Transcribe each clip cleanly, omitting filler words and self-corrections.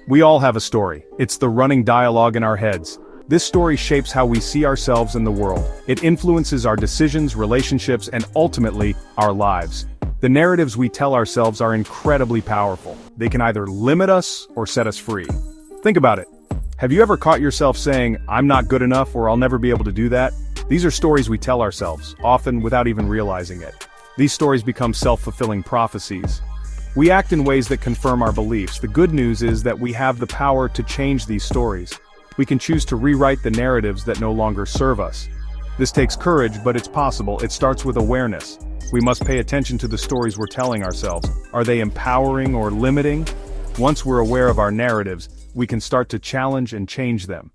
We all have a story. It's the running dialogue in our heads. This story shapes how we see ourselves in the world. It influences our decisions, relationships, and ultimately, our lives. The narratives we tell ourselves are incredibly powerful. They can either limit us or set us free. Think about it. Have you ever caught yourself saying, "I'm not good enough," or "I'll never be able to do that"? These are stories we tell ourselves, often without even realizing it. These stories become self-fulfilling prophecies. We act in ways that confirm our beliefs. The good news is that we have the power to change these stories. We can choose to rewrite the narratives that no longer serve us. This takes courage, but it's possible. It starts with awareness. We must pay attention to the stories we're telling ourselves. Are they empowering or limiting? Once we're aware of our narratives, we can start to challenge and change them.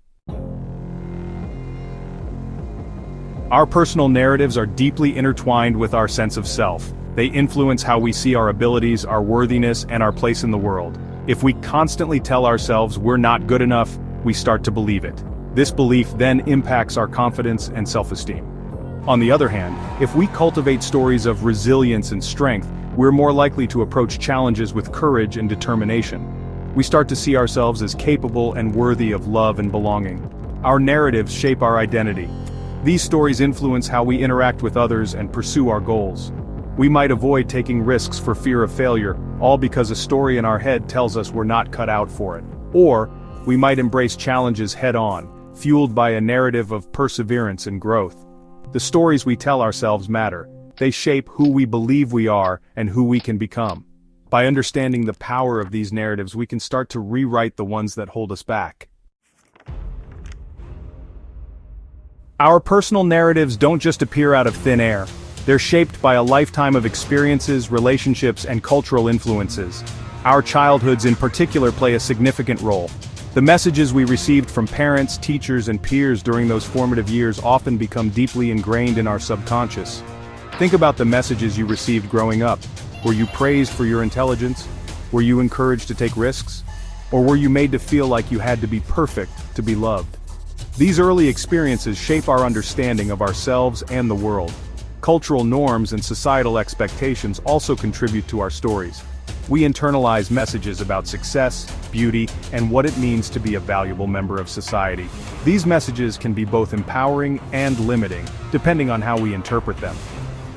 Our personal narratives are deeply intertwined with our sense of self. They influence how we see our abilities, our worthiness, and our place in the world. If we constantly tell ourselves we're not good enough, we start to believe it. This belief then impacts our confidence and self-esteem. On the other hand, if we cultivate stories of resilience and strength, we're more likely to approach challenges with courage and determination. We start to see ourselves as capable and worthy of love and belonging. Our narratives shape our identity. These stories influence how we interact with others and pursue our goals. We might avoid taking risks for fear of failure, all because a story in our head tells us we're not cut out for it. Or, we might embrace challenges head-on, fueled by a narrative of perseverance and growth. The stories we tell ourselves matter. They shape who we believe we are and who we can become. By understanding the power of these narratives, we can start to rewrite the ones that hold us back. Our personal narratives don't just appear out of thin air. They're shaped by a lifetime of experiences, relationships, and cultural influences. Our childhoods in particular play a significant role. The messages we received from parents, teachers, and peers during those formative years often become deeply ingrained in our subconscious. Think about the messages you received growing up. Were you praised for your intelligence? Were you encouraged to take risks? Or were you made to feel like you had to be perfect to be loved? These early experiences shape our understanding of ourselves and the world. Cultural norms and societal expectations also contribute to our stories. We internalize messages about success, beauty, and what it means to be a valuable member of society. These messages can be both empowering and limiting, depending on how we interpret them.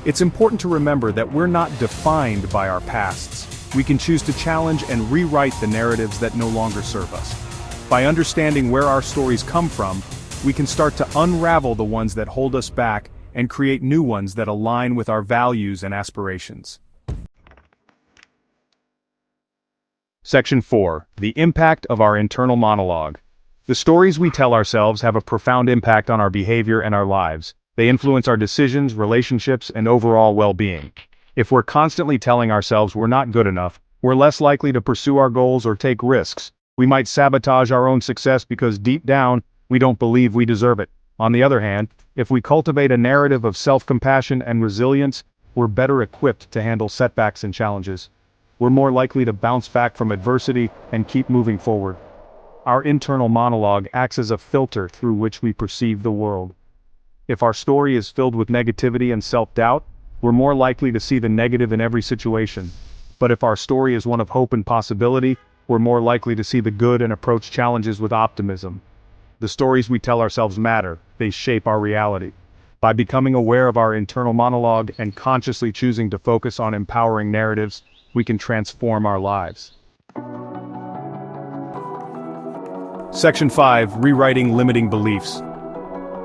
It's important to remember that we're not defined by our pasts. We can choose to challenge and rewrite the narratives that no longer serve us. By understanding where our stories come from, we can start to unravel the ones that hold us back and create new ones that align with our values and aspirations. Section 4. The impact of our internal monologue. The stories we tell ourselves have a profound impact on our behavior and our lives. They influence our decisions, relationships, and overall well-being. If we're constantly telling ourselves we're not good enough, we're less likely to pursue our goals or take risks. We might sabotage our own success because deep down, we don't believe we deserve it. On the other hand, if we cultivate a narrative of self-compassion and resilience, we're better equipped to handle setbacks and challenges. We're more likely to bounce back from adversity and keep moving forward. Our internal monologue acts as a filter through which we perceive the world. If our story is filled with negativity and self-doubt, we're more likely to see the negative in every situation. But if our story is one of hope and possibility, we're more likely to see the good and approach challenges with optimism. The stories we tell ourselves matter. They shape our reality. By becoming aware of our internal monologue and consciously choosing to focus on empowering narratives, we can transform our lives. Section 5. Rewriting limiting beliefs.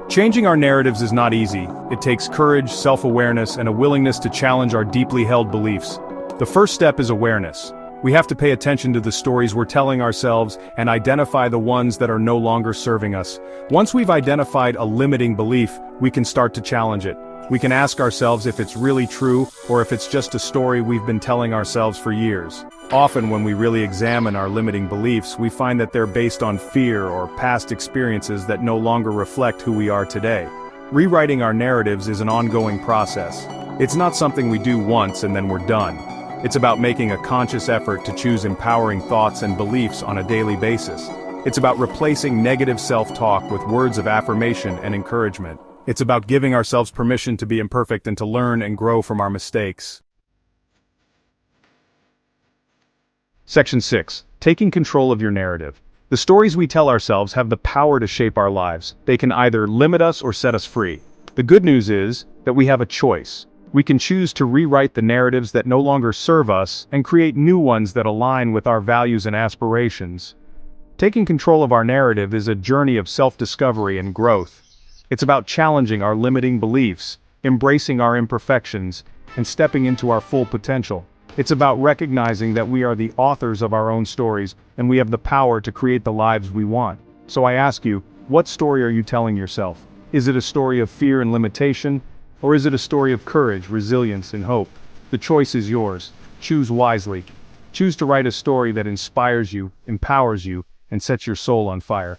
Changing our narratives is not easy. It takes courage, self-awareness, and a willingness to challenge our deeply held beliefs. The first step is awareness. We have to pay attention to the stories we're telling ourselves and identify the ones that are no longer serving us. Once we've identified a limiting belief, we can start to challenge it. We can ask ourselves if it's really true or if it's just a story we've been telling ourselves for years. Often when we really examine our limiting beliefs, we find that they're based on fear or past experiences that no longer reflect who we are today. Rewriting our narratives is an ongoing process. It's not something we do once and then we're done. It's about making a conscious effort to choose empowering thoughts and beliefs on a daily basis. It's about replacing negative self-talk with words of affirmation and encouragement. It's about giving ourselves permission to be imperfect and to learn and grow from our mistakes. Section 6. Taking control of your narrative. The stories we tell ourselves have the power to shape our lives. They can either limit us or set us free. The good news is that we have a choice. We can choose to rewrite the narratives that no longer serve us and create new ones that align with our values and aspirations. Taking control of our narrative is a journey of self-discovery and growth. It's about challenging our limiting beliefs, embracing our imperfections, and stepping into our full potential. It's about recognizing that we are the authors of our own stories, and we have the power to create the lives we want. So I ask you, what story are you telling yourself? Is it a story of fear and limitation? Or is it a story of courage, resilience, and hope? The choice is yours. Choose wisely. Choose to write a story that inspires you, empowers you, and sets your soul on fire.